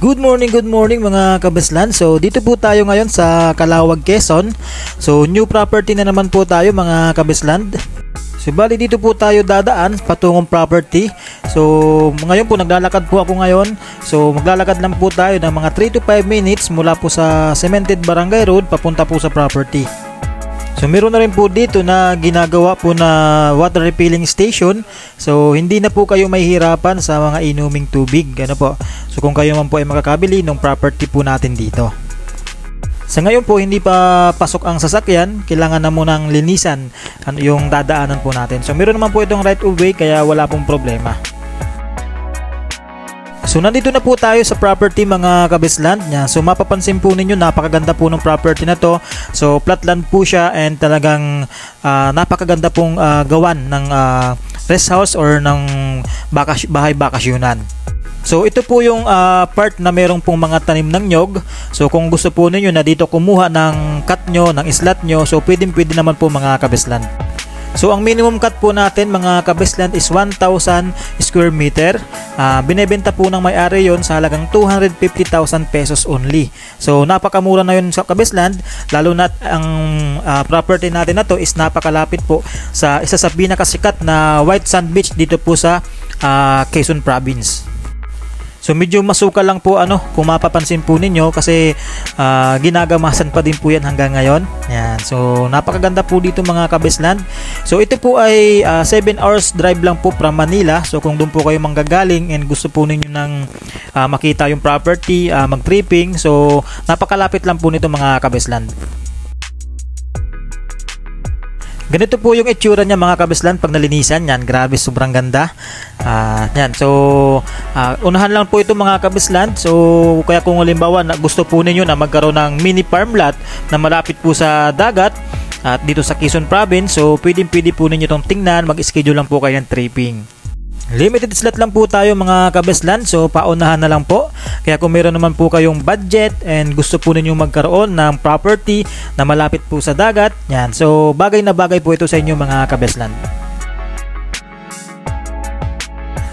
Good morning mga kabeslan. So dito po tayo ngayon sa Calawag, Quezon. So new property na naman po tayo mga kabeslan. So bali dito po tayo dadaan patungong property. So ngayon po naglalakad po ako ngayon. So maglalakad lang po tayo ng mga 3 to 5 minutes mula po sa Cemented Barangay Road papunta po sa property. So meron na rin po dito na ginagawa po na water refilling station. So hindi na po kayo mahihirapan sa mga inuming tubig. Ano po? So kung kayo man po ay makakabili ng property po natin dito. Sa ngayon po hindi pa pasok ang sasakyan, kailangan na munang linisan yung dadaanan po natin. So meron naman po itong right of way kaya wala pong problema. So nandito na po tayo sa property mga kabesland niya. So mapapansin po ninyo napakaganda po ng property na to. So flat land po siya and talagang napakaganda pong gawan ng rest house or ng bahay bakasyonan. So ito po yung part na merong pong mga tanim ng nyog. So kung gusto po ninyo na dito kumuha ng cut nyo, ng islat nyo, so pwede naman po mga kabesland. So ang minimum cut po natin mga kabesland is 1,000 square meter. Binebenta po ng may-ari yon sa halagang 250,000 pesos only. So napakamura na yun sa kabesland, lalo na ang property natin na to is napakalapit po sa isa sa pinakasikat na white sand beach dito po sa Quezon Province. So medyo masukal lang po kung mapapansin po ninyo kasi ginagamasan pa din po yan hanggang ngayon. Yan. So napakaganda po dito mga kabesland. So ito po ay 7 hours drive lang po from Manila. So kung doon po kayo manggagaling and gusto po ninyo ng makita yung property, mag-tripping, so napakalapit lang po nito mga kabesland. Ganito po yung itsura niya mga kabeslan pag nalinisan. Yan, grabe, sobrang ganda. Yan, so unahan lang po ito mga kabeslan. So kaya kung halimbawa na gusto po ninyo na magkaroon ng mini farm lot na malapit po sa dagat at dito sa Quezon Province, so pwede po ninyo itong tingnan, mag-schedule lang po kayo ng tripping. Limited slot lang po tayo mga kabeslan, so paunahan na lang po. Kaya kung meron naman po kayong budget and gusto po ninyong magkaroon ng property na malapit po sa dagat, yan, so bagay na bagay po ito sa inyo mga kabeslan.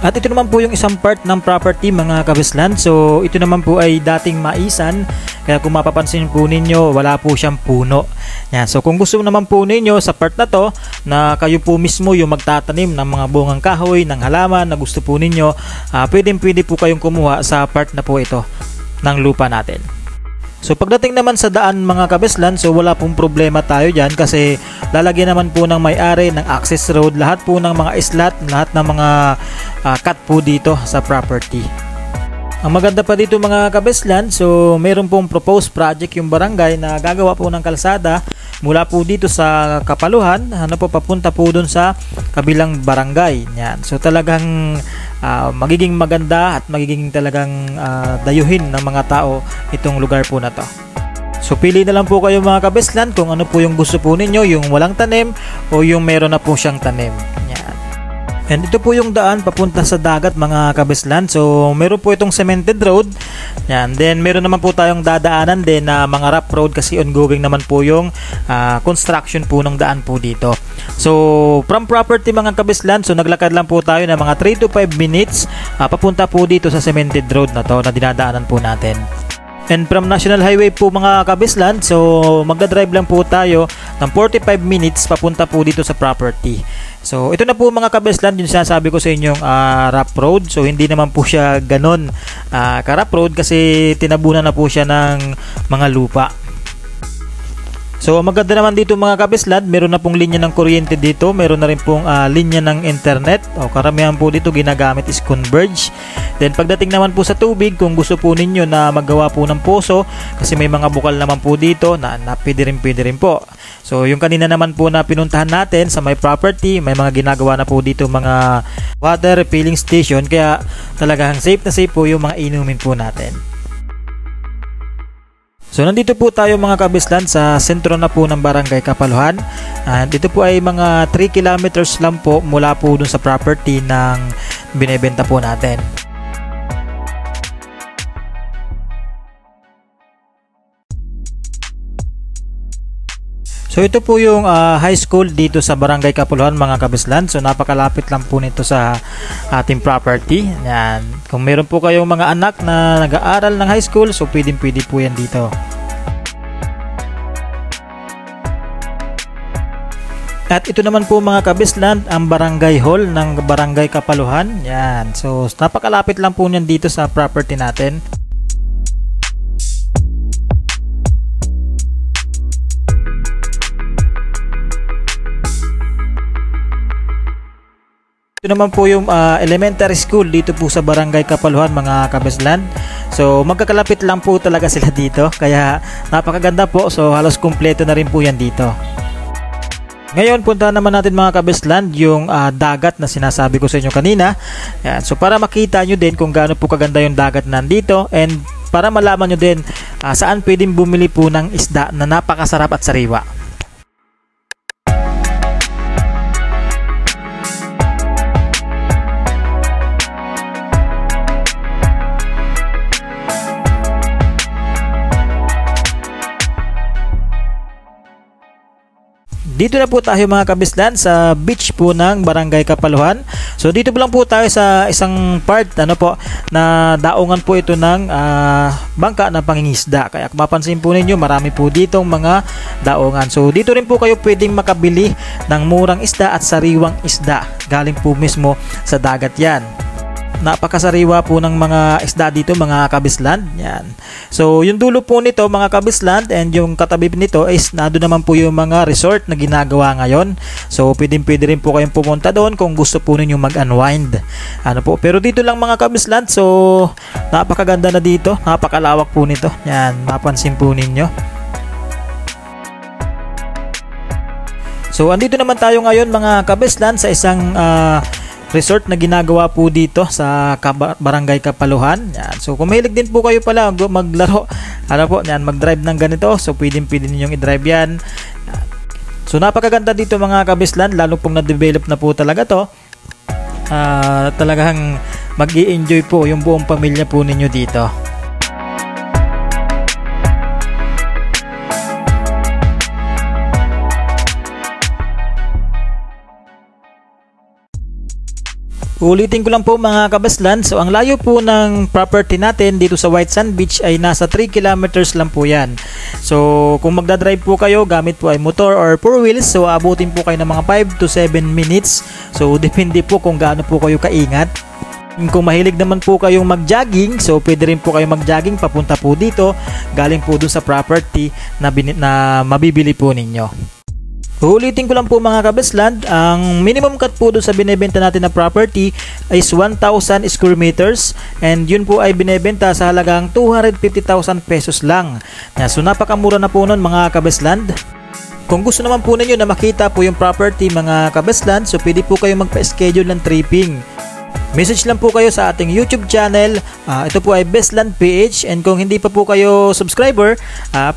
At ito naman po yung isang part ng property mga kabeslan. So ito naman po ay dating maisan. Kaya kung mapapansin po ninyo, wala po siyang puno. Yan. So kung gusto naman po ninyo sa part na to na kayo po mismo yung magtatanim ng mga bungang kahoy, ng halaman na gusto po ninyo, pwede po kayong kumuha sa part na po ito ng lupa natin. So pagdating naman sa daan mga kabeslan, so wala pong problema tayo dyan kasi lalagyan naman po ng may-ari ng access road, lahat po ng mga islat, lahat ng mga cut po dito sa property. Ang maganda pa dito mga kabeslan, so meron pong proposed project yung barangay na gagawa po ng kalsada mula po dito sa Kapaluhan, papunta po dun sa kabilang barangay. Yan. So talagang magiging maganda at magiging talagang dayuhin ng mga tao itong lugar po na to. So pili na lang po kayo mga kabeslan kung ano po yung gusto po ninyo, yung walang tanim o yung meron na po siyang tanim. Yan. And ito po yung daan papunta sa dagat mga kabeslan. So meron po itong cemented road. Yan. Then meron naman po tayong dadaanan din na mga rough road kasi ongoing naman po yung construction po ng daan po dito. So from property mga kabeslan, so naglakad lang po tayo ng mga 3 to 5 minutes papunta po dito sa cemented road na to na dinadaanan po natin. And from National Highway po mga kabeslan, so magdadrive lang po tayo ng 45 minutes papunta po dito sa property. So ito na po mga kabeslan yung sinasabi ko sa inyong rough road. So hindi naman po siya ganon ka-rough road kasi tinabunan na po siya ng mga lupa. So maganda naman dito mga kabeslan, meron na pong linya ng kuryente dito, meron na rin pong linya ng internet. Karamihan po dito ginagamit is Converge. Then pagdating naman po sa tubig, kung gusto po ninyo na maggawa po ng poso, kasi may mga bukal naman po dito na pwede rin po. So yung kanina naman po na pinuntahan natin sa my property, may mga ginagawa na po dito mga water refilling station, kaya talagang safe na safe po yung mga inumin po natin. So nandito po tayo mga kabeslan sa sentro na po ng Barangay Kapaluhan. Dito po ay mga 3 kilometers lang po mula po dun sa property ng binebenta po natin. So ito po yung high school dito sa Barangay Kapuluhan mga kabislan. So napakalapit lang po nito sa ating property. Yan. Kung meron po kayong mga anak na nag-aaral ng high school, so pwede po yan dito. At ito naman po mga kabislan, ang barangay hall ng Barangay Kapuluhan. Yan. So napakalapit lang po niyan dito sa property natin. Ito naman po yung elementary school dito po sa Barangay Kapuluhan mga kabislan. So magkakalapit lang po talaga sila dito, kaya napakaganda po. So halos kumpleto na rin po yan dito. Ngayon punta naman natin mga kabislan yung dagat na sinasabi ko sa inyo kanina. Yan. So para makita nyo din kung gaano po kaganda yung dagat nandito, and para malaman nyo din saan pwedeng bumili po ng isda na napakasarap at sariwa. Dito na po tayo mga kabislan sa beach po ng Barangay Kapuluhan. So dito lang po tayo sa isang part na daungan po ito ng bangka na pangingisda. Kaya kung mapansin po ninyo, marami po ditong mga daungan. So dito rin po kayo pwedeng makabili ng murang isda at sariwang isda. Galing po mismo sa dagat yan. Napakasariwa po ng mga isda dito mga kabislan. Yan. So yung dulo po nito mga kabislan, and yung katabi nito is nado naman po yung mga resort na ginagawa ngayon. So pwede rin po kayong pumunta doon kung gusto po ninyo mag-unwind. Pero dito lang mga kabislan. So napakaganda na dito, napakalawak po nito. Yan, mapansin po ninyo. So andito naman tayo ngayon mga kabislan sa isang resort na ginagawa po dito sa Barangay Kapuluhan. Yan. So kung mahilig din po kayo pala maglaro, mag-drive ng ganito, so pwede ninyong i-drive yan. So napakaganda dito mga kabislan, lalo pong na-develop na po talaga to. Talagang mag-i-enjoy po yung buong pamilya po ninyo dito. Ulitin ko lang po mga kabislan. So ang layo po ng property natin dito sa White Sand Beach ay nasa 3 kilometers lang po yan. So kung magdadrive po kayo, gamit po ay motor or 4 wheels, so abutin po kayo ng mga 5 to 7 minutes. So depende po kung gaano po kayo kaingat. Kung mahilig naman po kayong mag-jogging, so pwede rin po kayong mag-jogging papunta po dito, galing po dun sa property na mabibili po ninyo. Ulitin ko lang po mga kabislan, ang minimum cut po doon sa binebenta natin na property is 1,000 square meters, and yun po ay binebenta sa halagang 250,000 pesos lang. So napakamura na po nun mga kabislan. Kung gusto naman po ninyo na makita po yung property mga kabislan, so pwede po kayo magpa-schedule ng tripping. Message lang po kayo sa ating YouTube channel. Ito po ay Bestland PH, and kung hindi pa po kayo subscriber,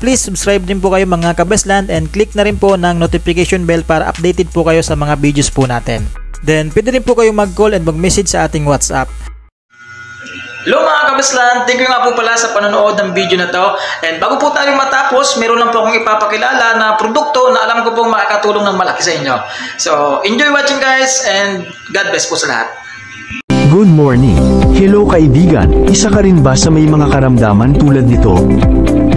please subscribe din po kayo mga kabestland, and click na rin po ng notification bell para updated po kayo sa mga videos po natin. Then pwede rin po kayo mag-call and mag-message sa ating WhatsApp. Hello mga kabislan, thank you nga po pala sa panonood ng video na to. And bago po tayo matapos, meron lang po akong ipapakilala na produkto na alam ko pong makakatulong ng malaki sa inyo. So enjoy watching guys, and God bless po sa lahat. Good morning. Hello kaibigan, isa ka rin ba sa may mga karamdaman tulad nito?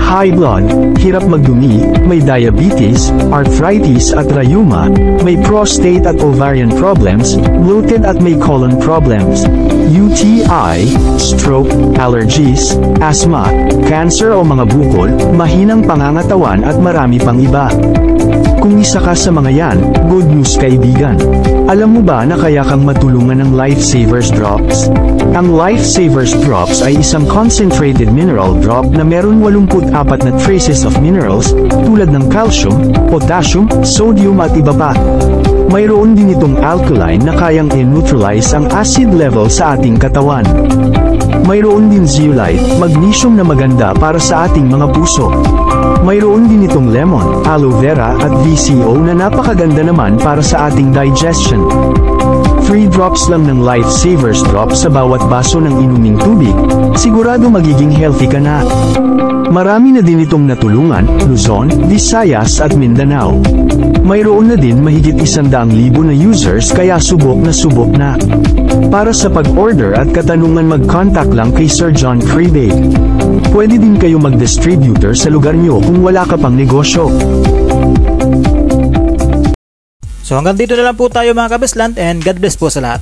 High blood, hirap magdumi, may diabetes, arthritis at rheuma, may prostate at ovarian problems, bloated at may colon problems, UTI, stroke, allergies, asthma, cancer o mga bukol, mahinang pangangatawan at marami pang iba. Kung isa ka sa mga yan, good news kaibigan. Alam mo ba na kaya kang matulungan ng Lifesavers Drops? Ang Lifesavers Drops ay isang concentrated mineral drop na meron 84 na traces of minerals tulad ng calcium, potassium, sodium at iba pa. Mayroon din itong alkaline na kayang i-neutralize ang acid level sa ating katawan. Mayroon din zeolite, magnesium na maganda para sa ating mga puso. Mayroon din itong lemon, aloe vera at VCO na napakaganda naman para sa ating digestion. 3 drops lang ng Lifesavers Drop sa bawat baso ng inuming tubig, sigurado magiging healthy ka na. Marami na din itong natulungan, Luzon, Visayas at Mindanao. Mayroon na din mahigit 100,000 na users kaya subok na. Para sa pag-order at katanungan mag-contact lang kay Sir John Cribay. Pwede din kayo mag-distributor sa lugar nyo kung wala ka pang negosyo. So hanggang dito na lang po tayo mga kabisland, and God bless po sa lahat.